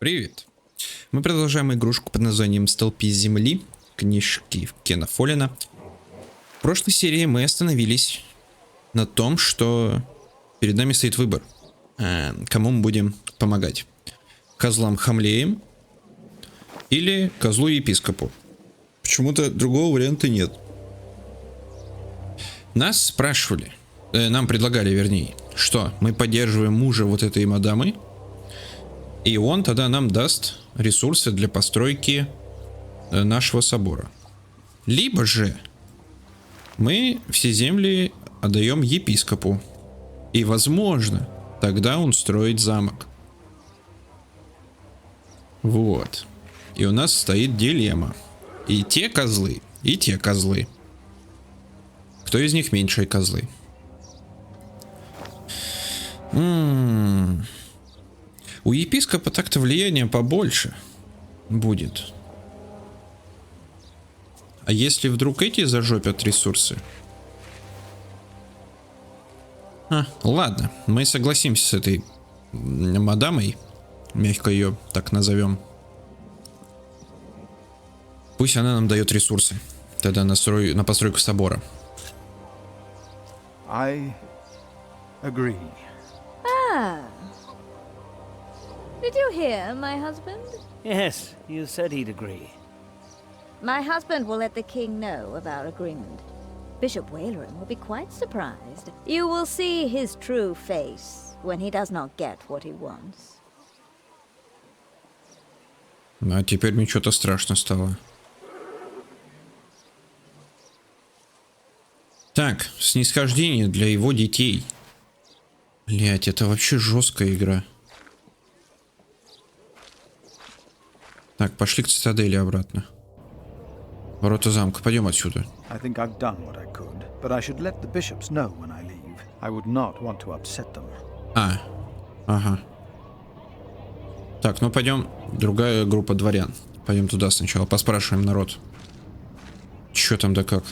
Привет! Мы продолжаем игрушку под названием «Столпи земли», книжки Кена Фоллина. В прошлой серии мы остановились на том, что перед нами стоит выбор. Кому мы будем помогать? Козлам Хамлеем или козлу-епископу? Почему-то другого варианта нет. Нас спрашивали, нам предлагали, вернее, что мы поддерживаем мужа вот этой мадамы, и он тогда нам даст ресурсы для постройки нашего собора. Либо же мы все земли отдаем епископу, и, возможно, тогда он строит замок. Вот. И у нас стоит дилемма. И те козлы, и те козлы. Кто из них меньшие козлы? У епископа так-то влияние побольше будет. А если вдруг эти зажопят ресурсы? Ладно, мы согласимся с этой мадамой. Мягко ее так назовем. Пусть она нам дает ресурсы. Тогда на постройку собора. I agree. Did you hear, my husband? Yes, you said he'd agree. My husband will let the king know of our agreement. Bishop Waleran will be quite surprised. You will see his true face when he does not get what he wants. А теперь мне что-то страшно стало. Так, снисхождение для его детей. Блять, это вообще жесткая игра. Так, пошли к цитадели обратно. Ворота замка. Пойдем отсюда. Ага. Так, ну пойдем. Другая группа дворян. Пойдем туда сначала. Поспрашиваем народ. Чё там да как?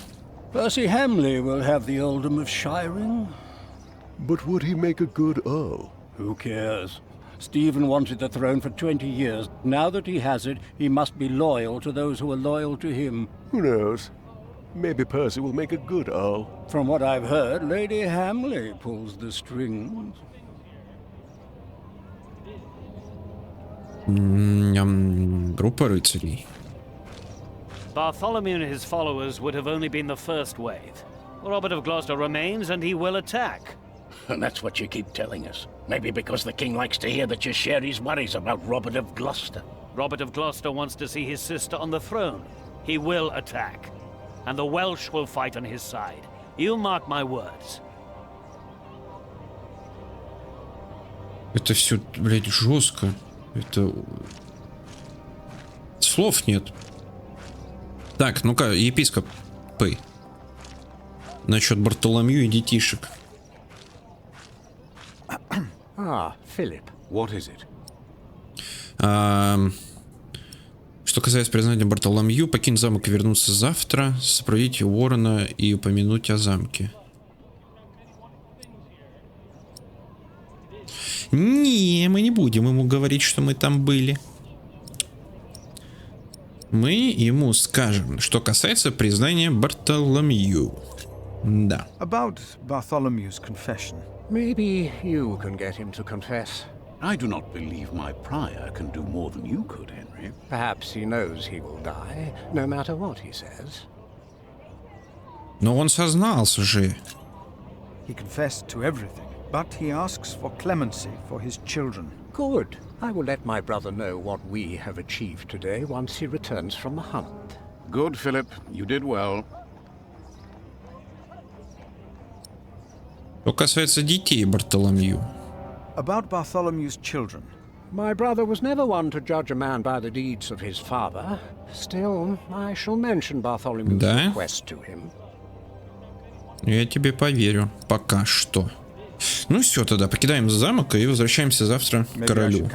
Percy Hamley will have the earldom of Shiring. But would he make a good earl? Who cares? Stephen wanted the throne for 20 years. Now that he has it, he must be loyal to those who are loyal to him. Who knows? Maybe Percy will make a good earl. From what I've heard, Lady Hamley pulls the strings. Группа рыцарей. Bartholomew and his followers would have only been the first wave. Robert of Gloucester remains and he will attack. And that's what you keep telling us. Maybe because the king likes to hear that you share his worries about Robert of Gloucester. Robert of Gloucester wants to see his sister on the throne. He will attack. And the Welsh will fight on his side. You mark my words. Это все, блядь, жестко. Это... Слов нет. Так, ну-ка, епископ. Насчет Бартоломью и детишек. Philip, what is it? Что касается признания Бартоломью, покинь замок и вернуться завтра, сопроводить Уоррена и упомянуть о замке. Не, мы не будем ему говорить, что мы там были. Мы ему скажем, что касается признания Бартоломью. Да. About Bartholomew's confession. Maybe you can get him to confess. I do not believe my prior can do more than you could, Henry. Perhaps he knows he will die, no matter what he says. Но он сознался же. He confessed to everything, but he asks for clemency for his children. Good. I will let my brother know what we have achieved today once he returns from the hunt. Good, Philip. You did well. Что касается детей Бартоломью. About Bartholomew's children. My brother was never one to judge a man by the deeds of his father. Still, I shall mention Bartholomew's request to him. Я тебе поверю. Пока что. Ну все, тогда покидаем замок и возвращаемся завтра к королю.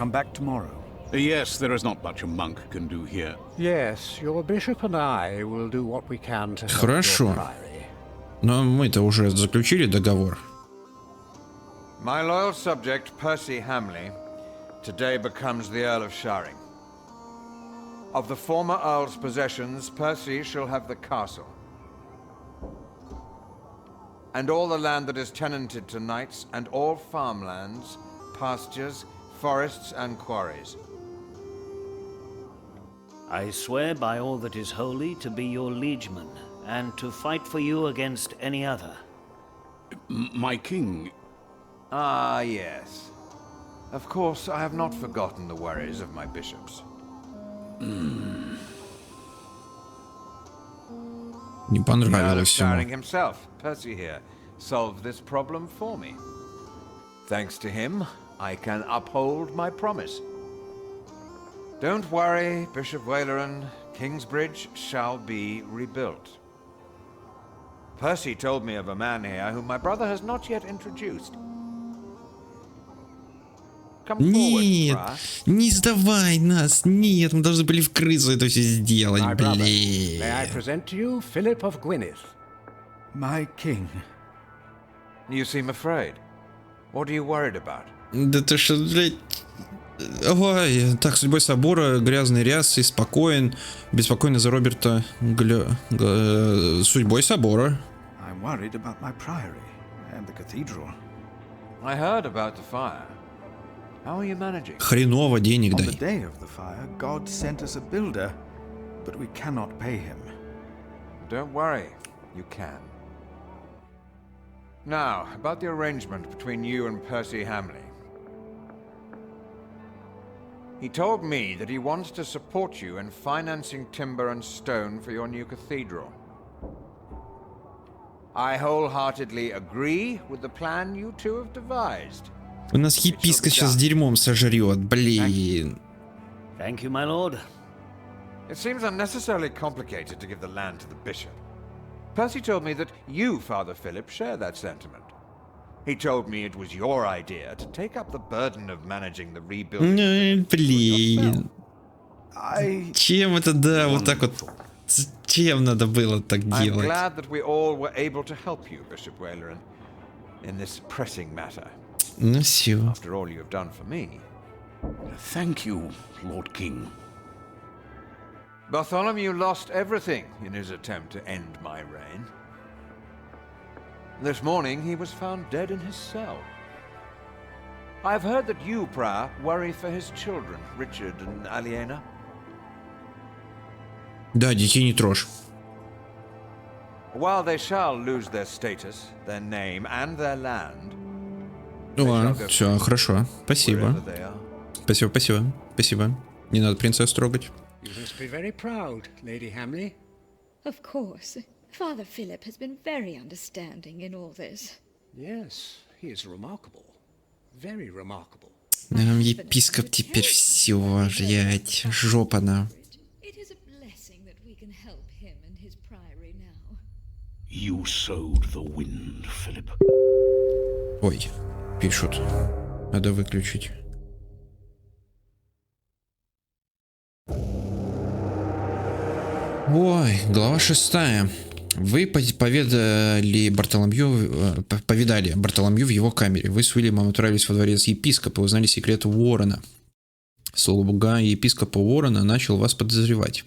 Yes, there is not much a monk can do here. Yes, your bishop and I will do what we can to help Хорошо. your priory. Но мы-то уже заключили договор. My loyal subject, Percy Hamley, today becomes the Earl of Sharing. Of the former Earl's possessions, Percy shall have the castle. And all the land that is tenanted to knights, and all farmlands, pastures, forests, and quarries. I swear by all that is holy to be your liegeman, and to fight for you against any other. My king... Ah, yes. Of course, I have not forgotten the worries of my bishops. Не понравилось Sharing ему. himself, Percy here, solved this problem for me. Thanks to him, I can uphold my promise. Don't worry, Bishop Waleran. Kingsbridge shall be rebuilt. Percy told me of a man here whom my brother has not yet introduced. Come forward, Нет, Fra. не сдавай нас. Нет, мы должны были в крысу это все сделать, My brother, may I блин. present to you Philip of Gwynedd? My king. You seem afraid. What are you worried about? Да ты что, блядь... Ой, так, судьбой собора, грязный рясы, спокоен, беспокойно за Роберта, судьбой собора. I'm worried about my priory and the cathedral. I heard about the fire. How are you managing? Хреново, денег On the дай. day of the fire, God sent us a builder, but we cannot pay him. Don't worry, you can. Now, about the arrangement between you and Percy Hamley. He told me that he wants to support you in financing timber and stone for your new cathedral. I wholeheartedly agree with the plan you two have devised. У нас епископ сейчас дерьмом сожрет, блин. Thank you, my lord. It seems unnecessarily complicated to give the land to the bishop. Percy told me that you, Father Philip, share that sentiment. He told me it was your idea to take up the burden of managing the rebuilding. Блин. I... Чем это, да, вот так вот. Чем надо было так I'm делать? glad that we all were able to help you, Bishop Waleran, in this pressing matter. Ну все. After all you have done for me. Thank you, Lord King. Bartholomew lost everything in his attempt to end my reign. This morning he was found dead in his cell. I've heard that you, Pra, worry for his children, Richard and Aliena. Да, детей не трожь. While they shall lose their status, their name, and their land, О, все, хорошо. Спасибо. wherever they are. Спасибо, спасибо. Спасибо. Не надо принцессу трогать. You must be very proud, Lady Hamley. Of course. Father Philip has been very understanding in all this. Yes, he is remarkable. Very remarkable. Нам епископ теперь все, блядь, жопа нам. It is a blessing that we can help him and his priory now. You sowed the wind, Philip. Ой, пишут. Надо выключить. Ой, глава 6. Вы повидали Бартоломью в его камере. Вы с Уильямом отправились во дворец епископа и узнали секрет Уоррена. Слуга епископа Уоррена начал вас подозревать.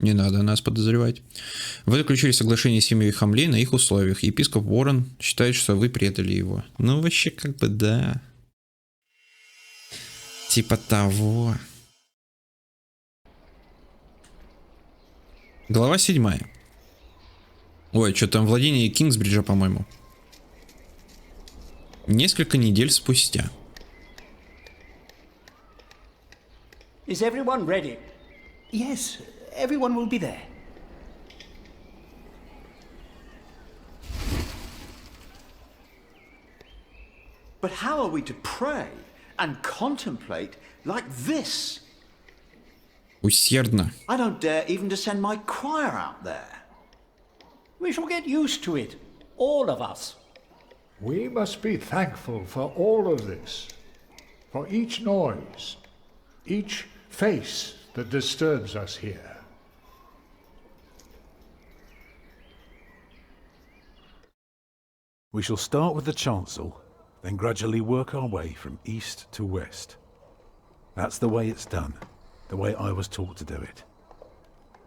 Не надо нас подозревать. Вы заключили соглашение с семьей Хамлей на их условиях. Епископ Уоррен считает, что вы предали его. Ну, вообще, как бы, да. Типа того. Глава 7. Ой, что там, владение Кингсбриджа, по-моему. Несколько недель спустя. Is everyone ready? Yes, everyone will be there. But how are we to pray and contemplate like this? Усердно. I don't dare even to send my choir out there. We shall get used to it, all of us. We must be thankful for all of this, for each noise, each face that disturbs us here. We shall start with the chancel, then gradually work our way from east to west. That's the way it's done. The way I was taught to do it.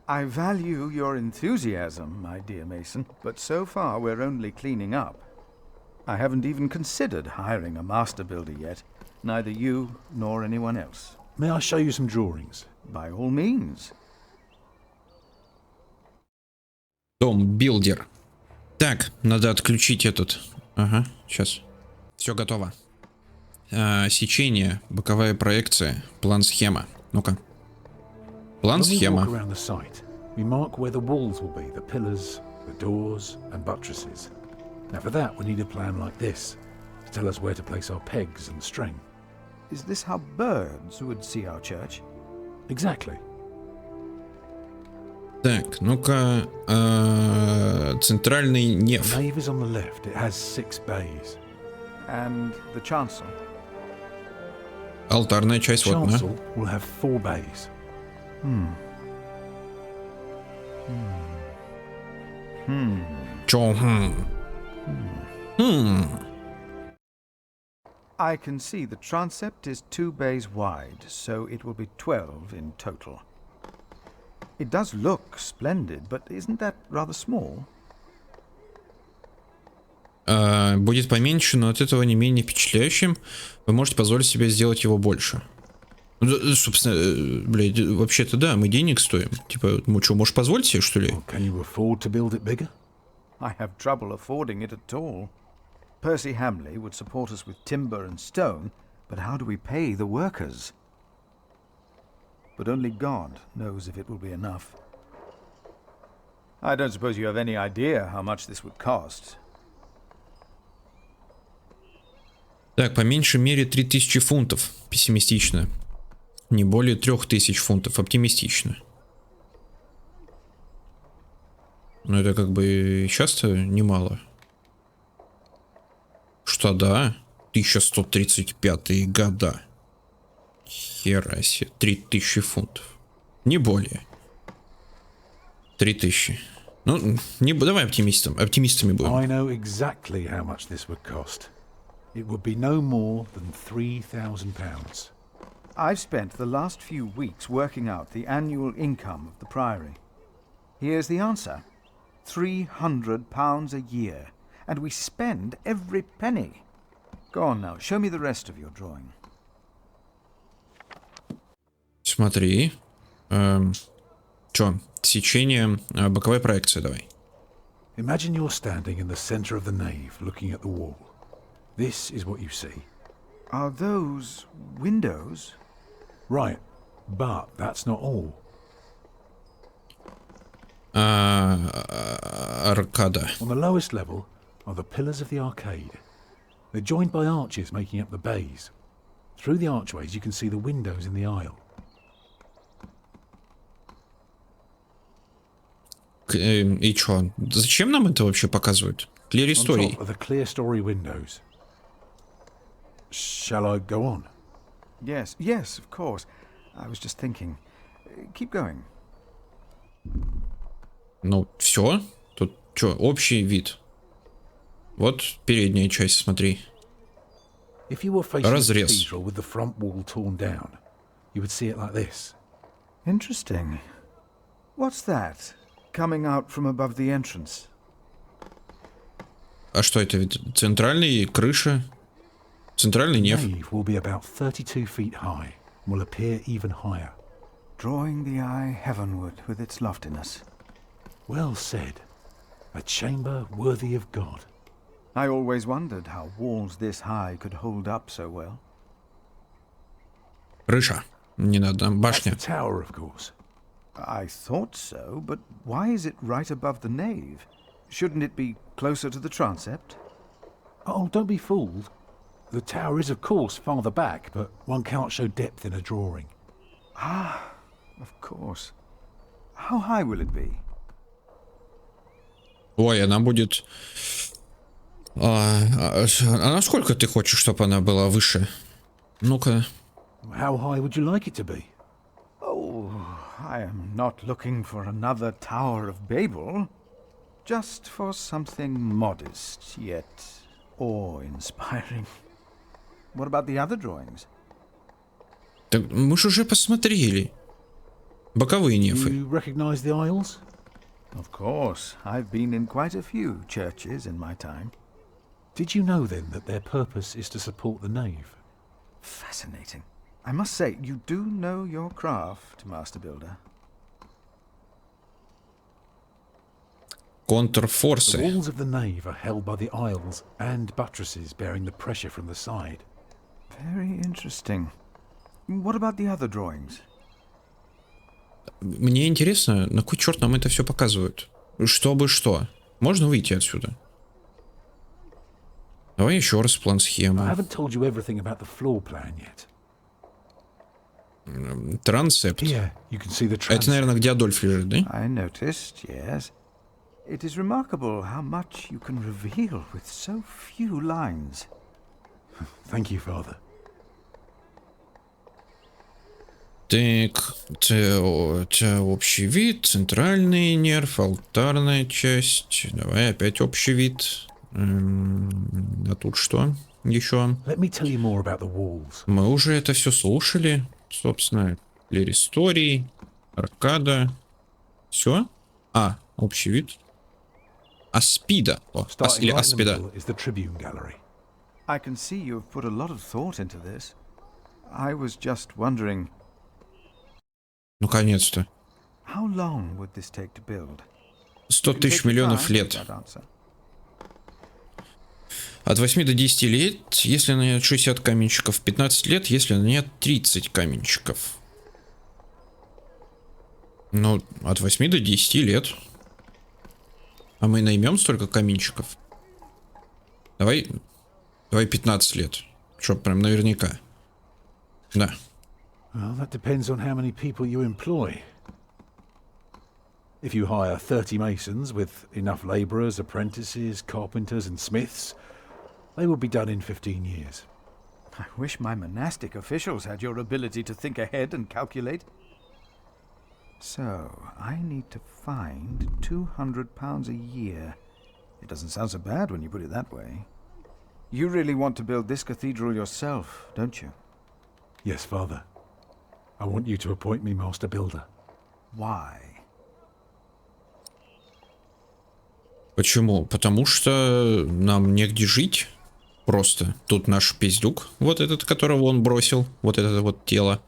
I value your enthusiasm, my dear Mason, but so far we're only cleaning up. I haven't even considered hiring a master builder yet. Neither you nor anyone else. May I show you some drawings? By all means. Дом-билдер. Так, надо отключить этот. Ага, сейчас. Все готово. Сечение, боковая проекция, план-схема. Ну-ка. План-схема. We mark where the walls will be, the pillars, the doors and buttresses. Now for that we need a plan like this, to tell us where to place our pegs and string. Is this how birds would see our church? Exactly. Так, ну-ка, центральный неф. The nave is on the left. It has 6 bays. And the chancel? Алтарная часть, вот она. Chancel will have 4 bays. Чё? I can see the transept is 2 bays wide, so it will be 12 in total. It does look splendid, but isn't that rather small? Будет поменьше, но от этого не менее впечатляющим. Вы можете позволить себе сделать его больше. Ну, собственно, блядь, вообще-то да, мы денег стоим. Типа, ну что, можешь позволить себе, что ли? Can you afford to build it bigger? I have trouble affording it at all. Percy Hamley would support us with timber and stone, but how do we pay the workers? But only God knows if it will be enough. I don't suppose you have any idea how much this would cost. Так, по меньшей мере 3000 фунтов. Пессимистично. Не более 3000 фунтов. Оптимистично. Но это как бы часто немало. Что да? 1135 года. Хера себе. 3000 фунтов. Не более. 3000. Ну, не, давай оптимистами будем. I know exactly how much this would cost. It would be no more than £3,000. I've spent the last few weeks working out the annual income of the Priory. Here's the answer. £300 a year. And we spend every penny. Go on now, show me the rest of your drawing. Смотри. Чё? Сечение, боковая проекция, давай. Imagine you're standing in the center of the nave, looking at the wall. This is what you see. Are those windows? Right, but that's not all. Аркада. On the lowest level are the pillars of the arcade. They're joined by arches making up the bays. Through the archways you can see the windows in the aisle. И чё? Зачем нам это вообще показывают? Clear story. On top are the clear story windows. Shall I go on? Yes, yes, of course. I was just thinking. Keep going. Ну, все. Тут что, общий вид. Вот передняя часть, смотри. If you were facing Разрез. the cathedral with the front wall torn down, you would see it like this. Interesting. What's that? Coming out from above the entrance. А что это? Ведь центральный крыша? Центральный неф. The nave will be about 32 feet high and will appear even higher. Drawing the eye heavenward with its loftiness. Well said. A chamber worthy of God. I always wondered how walls this high could hold up so well. Крыша. Не надо. Башня. That's the tower, of course. I thought so, but why is it right above the nave? Shouldn't it be closer to the transept? Oh, don't be fooled. The tower is, of course, farther back, but one cannot show depth in a drawing. Ah, of course. How high will it be? Ой, она будет... А насколько ты хочешь, чтобы она была выше? Ну-ка. How high would you like it to be? Oh, I am not looking for another Tower of Babel. Just for something modest, yet awe-inspiring. What about the other drawings? Так мы же уже посмотрели. Боковые нефы. You recognize the aisles? Of course, I've been in quite a few churches in my time. Did you know then that their purpose is to support the nave? Fascinating. I must say, you do know your craft, Master Builder. The Контрфорсы. walls of the nave are held by the aisles and buttresses bearing the pressure from the side. Very interesting. What about the other drawings? Мне интересно, на кой черт нам это все показывают? Чтобы что? Можно выйти отсюда? Давай еще раз план I схемы. haven't told you everything about the floor plan yet. Трансепт. Here, you can see the Это, transept. наверное, где Адольф лежит, да? I noticed, yes. It is remarkable how much you can reveal with so few lines. Thank you, Father. Так, это общий вид, центральный нерв, алтарная часть. Давай опять общий вид. А тут что еще? Let me tell you more about the walls. Мы уже это все слушали, собственно. Лиристорий, аркада. Все? Общий вид. Аспида. Starting Или right in the аспида. middle is the Tribune Gallery. I can see you've put a lot of thought into this. I was just wondering, Наконец-то. how long would this take to build? 100 You can тысяч take your миллионов time with лет. that answer. От 8 до 10 лет, если нанять 60 каменщиков. 15 лет, если нанять 30 каменщиков. Ну, от 8 до 10 лет. А мы наймем столько каменщиков? Давай 15 лет. Чтоб прям наверняка. Да. Well, that depends on how many people you employ. If you hire 30 masons with enough labourers, apprentices, carpenters and smiths, they will be done in 15 years. I wish my monastic officials had your ability to think ahead and calculate. So, I need to find £200 a year. It doesn't sound so bad when you put it that way. You really want to build this cathedral yourself, don't you? Yes, Father. I want you to appoint me Master Builder. Why? Почему? Потому что нам негде жить. Просто. Тут наш пиздюк. Вот этот, которого он бросил. Вот это вот тело.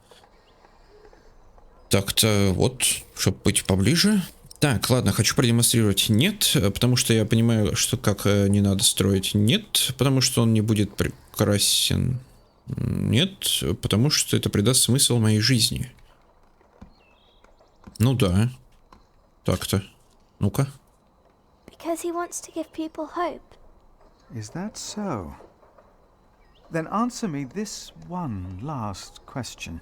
Так-то вот, чтобы быть поближе. Так, ладно, хочу продемонстрировать. Нет, потому что я понимаю, что как не надо строить. Нет, потому что он не будет прекрасен. Нет, потому что это придаст смысл моей жизни. Ну да. Так-то. Ну-ка. Because he wants to give people hope. Is that so? Then answer me this one last question.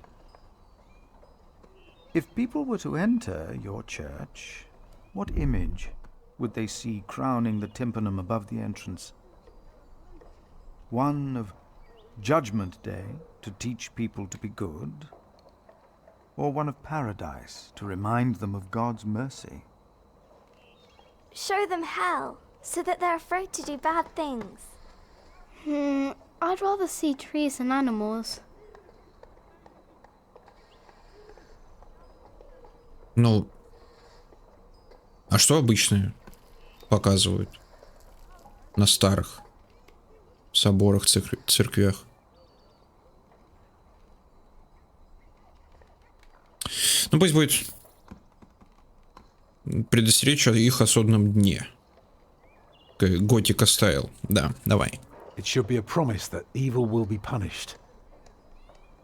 If people were to enter your church, what image would they see crowning the tympanum above the entrance? One of Judgment Day to teach people to be good? Or one of Paradise to remind them of God's mercy? Show them hell, so that they're afraid to do bad things. I'd rather see trees and animals. Ну, а что обычно показывают на старых соборах, церквях? Ну, пусть будет предостеречь о их особенном дне. Готика стайл. Да, давай. It should be a promise that evil will be punished.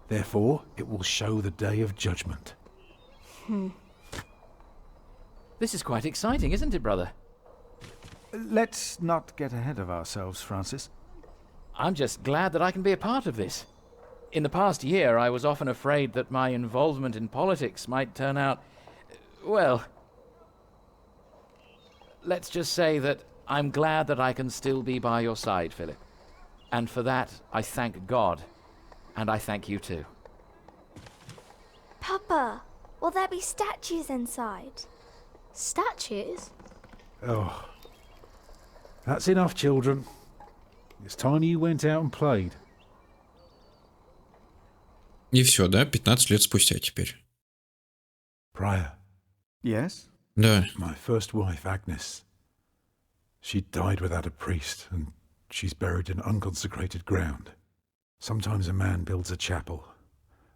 Therefore, it will show the day of judgment. This is quite exciting, isn't it, brother? Let's not get ahead of ourselves, Francis. I'm just glad that I can be a part of this. In the past year, I was often afraid that my involvement in politics might turn out, well, let's just say that I'm glad that I can still be by your side, Philip. And for that, I thank God. And I thank you too. Papa, will there be statues inside? Statues? Oh. That's enough, children. It's time you went out and played. И все, да? 15 лет спустя теперь. Prior. Yes? Да. My first wife, Agnes. She died without a priest, and she's buried in unconsecrated ground. Sometimes a man builds a chapel,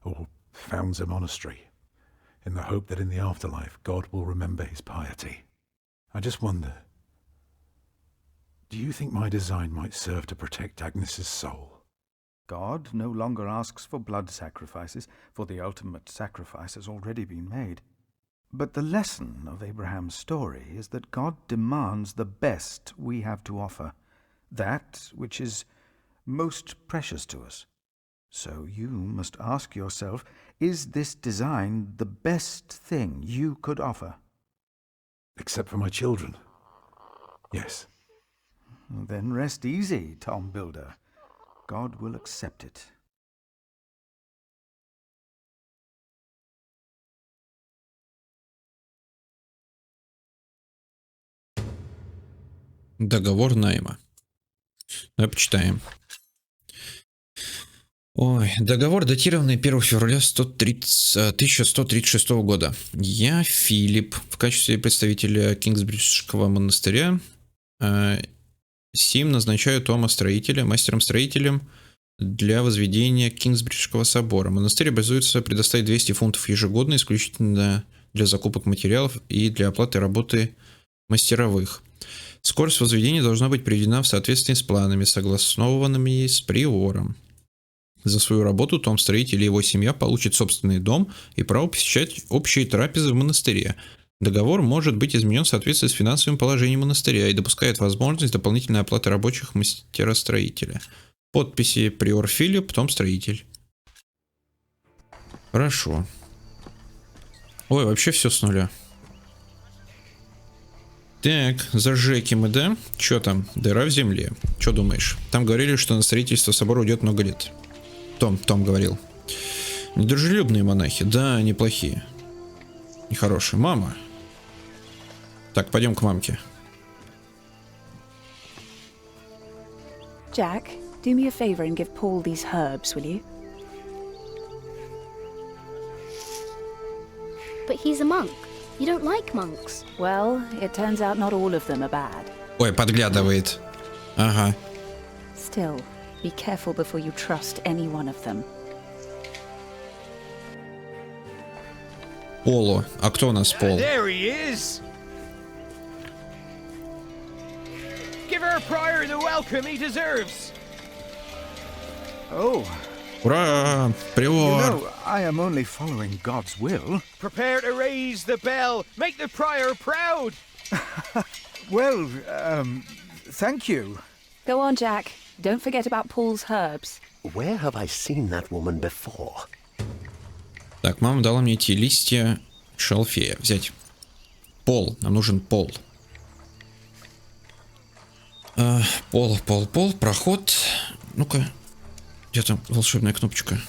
or founds a monastery, in the hope that in the afterlife God will remember his piety. I just wonder, do you think my design might serve to protect Agnes's soul? God no longer asks for blood sacrifices, for the ultimate sacrifice has already been made. But the lesson of Abraham's story is that God demands the best we have to offer, that which is most precious to us. So you must ask yourself, is this design the best thing you could offer? Except for my children. Yes. Then rest easy, Tom Builder. God will accept it. Договор найма. Давай почитаем. Ой, договор, датированный 1 февраля 1136 года. Я, Филипп, в качестве представителя Кингсбриджского монастыря, сим назначаю Тома строителя, мастером-строителем для возведения Кингсбриджского собора. Монастырь обязуется предоставить 200 фунтов ежегодно, исключительно для закупок материалов и для оплаты работы мастеровых. Скорость возведения должна быть приведена в соответствии с планами, согласованными с приором. За свою работу Том-строитель и его семья получат собственный дом и право посещать общие трапезы в монастыре. Договор может быть изменен в соответствии с финансовым положением монастыря и допускает возможность дополнительной оплаты рабочих мастера-строителя. Подписи: приор Филипп, Том-строитель. Хорошо. Ой, вообще все с нуля. Так, за Жеки мы, да? Чё там? Дыра в земле. Чё думаешь? Там говорили, что на строительство собора уйдет много лет. Том говорил. Недружелюбные монахи. Да, неплохие. Нехорошие. Мама. Так, пойдем к мамке. Jack, do me a favor and give Paul these herbs, will you? But he's a monk. You don't like monks. Well, it turns out not all of them are bad. Ой, подглядывает. Ага. Still, be careful before you trust any one of them. Поло. А кто у нас Пол? There he is. Give our prior the welcome he deserves. Oh. Ура! Приор! You know, I am only following God's will. Prepare to raise the bell. Make the prior proud. Well, thank you. Go on, Jack. Don't forget about Paul's herbs. Where have I seen that woman before? Так, мама дала мне эти листья шалфея взять. Пол. Нам нужен пол. Пол. Проход. Ну-ка. Где там волшебная кнопочка?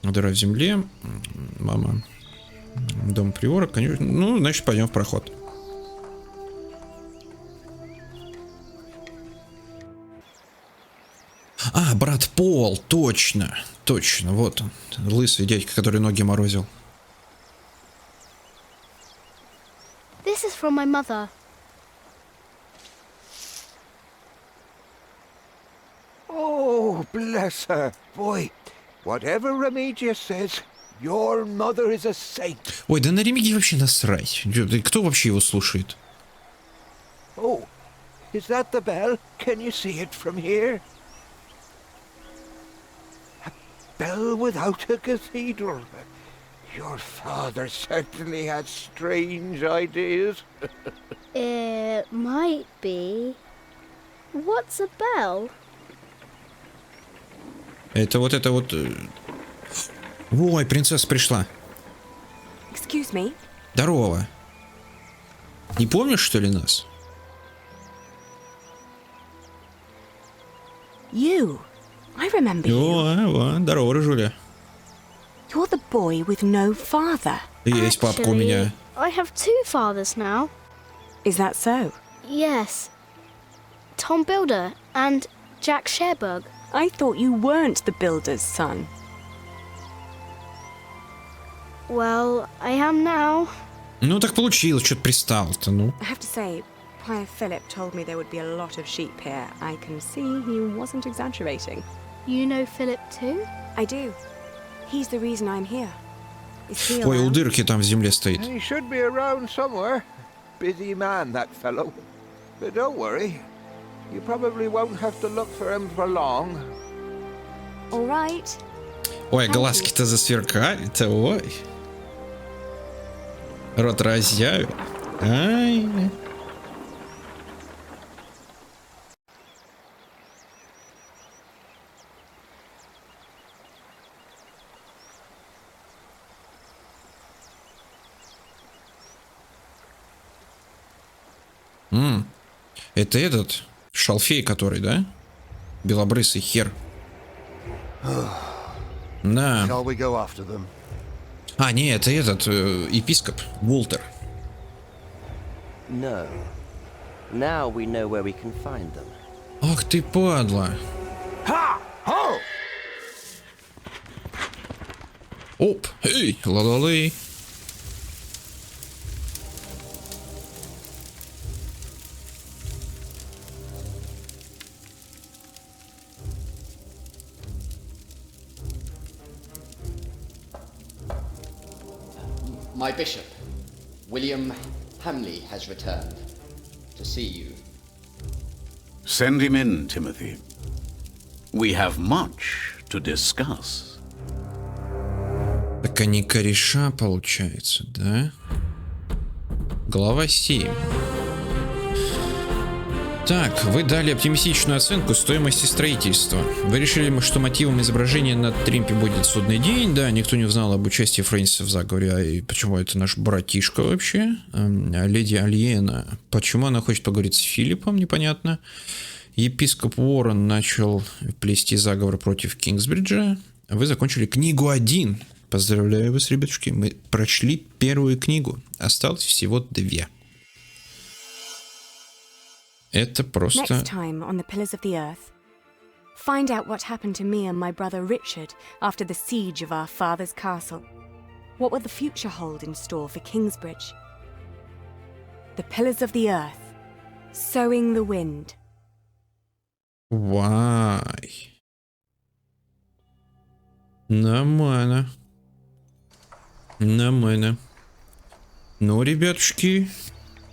Дыра в земле. Мама. Дом приора, конечно. Ну, значит, пойдем в проход. А, брат Пол, точно. Точно, вот он. Лысый дядька, который ноги морозил. This is from my mother. Oh, bless her. Boy, whatever Remedios says, your mother is a saint. Ой, да на Ремиги вообще насрать. Кто вообще его слушает? Oh, is that the bell? Can you see it from here? A bell without a cathedral. Your father certainly had strange ideas. It might be. What's a bell? Это вот. Ой, принцесса пришла. Excuse me? Здорово. Не помнишь, что ли, нас? You. I remember you. О, здорово, Рыжуля. You're the boy with no father. Есть папка у меня. I have two fathers now. Is that so? Yes. Tom Builder and Jack Sharebug. I thought you weren't the builder's son. Well, I am now. Ну так получилось, что-то пристал-то, ну. I have to say, Prior Philip told me there would be a lot of sheep here. I can see he wasn't exaggerating. You know Philip too? I do. He's the reason I'm here. Is he Ой, у around? дырки там в земле стоит. He should be around somewhere. Busy man, that fellow. But don't worry. You probably won't have to look for him for long. All right. Ой, глазки-то засверкали-то, ой. Рот разъявит. Ай. Это этот шалфей, который, да? Белобрысый хер. Да. А, не, это этот епископ Уолтер. No. Now we know where we can find them. Ах ты падла. Оп, эй, ла-ла-лей. My bishop, William Hamley, has returned to see you. Send him in, Timothy. We have much to discuss. Так они кореша, получается, да? Глава 7. Так, вы дали оптимистичную оценку стоимости строительства. Вы решили, что мотивом изображения на Тримпе будет судный день. Да, никто не узнал об участии Фрэнсиса в заговоре. А и почему это наш братишка вообще? Леди Альена. Почему она хочет поговорить с Филиппом, непонятно. Епископ Уоррен начал плести заговор против Кингсбриджа. Вы закончили книгу 1. Поздравляю вас, ребятушки. Мы прошли первую книгу. Осталось всего 2. Это просто... Next time on the Pillars of the Earth, find out what happened to me and my brother Richard after the siege of our father's castle. What will the future hold in store for Kingsbridge? The Pillars of the Earth, Sowing the Wind. Вай. Нормально. Нормально. Ну, ребятушки,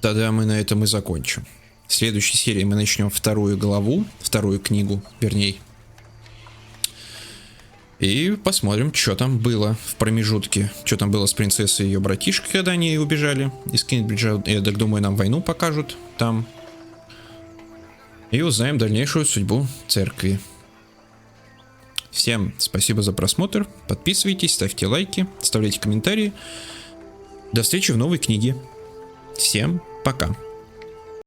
тогда мы на этом и закончим. В следующей серии мы начнем вторую главу, вторую книгу, вернее. И посмотрим, что там было в промежутке. Что там было с принцессой и ее братишкой, когда они убежали из Кингсбриджа. Я так думаю, нам войну покажут там. И узнаем дальнейшую судьбу церкви. Всем спасибо за просмотр. Подписывайтесь, ставьте лайки, оставляйте комментарии. До встречи в новой книге. Всем пока.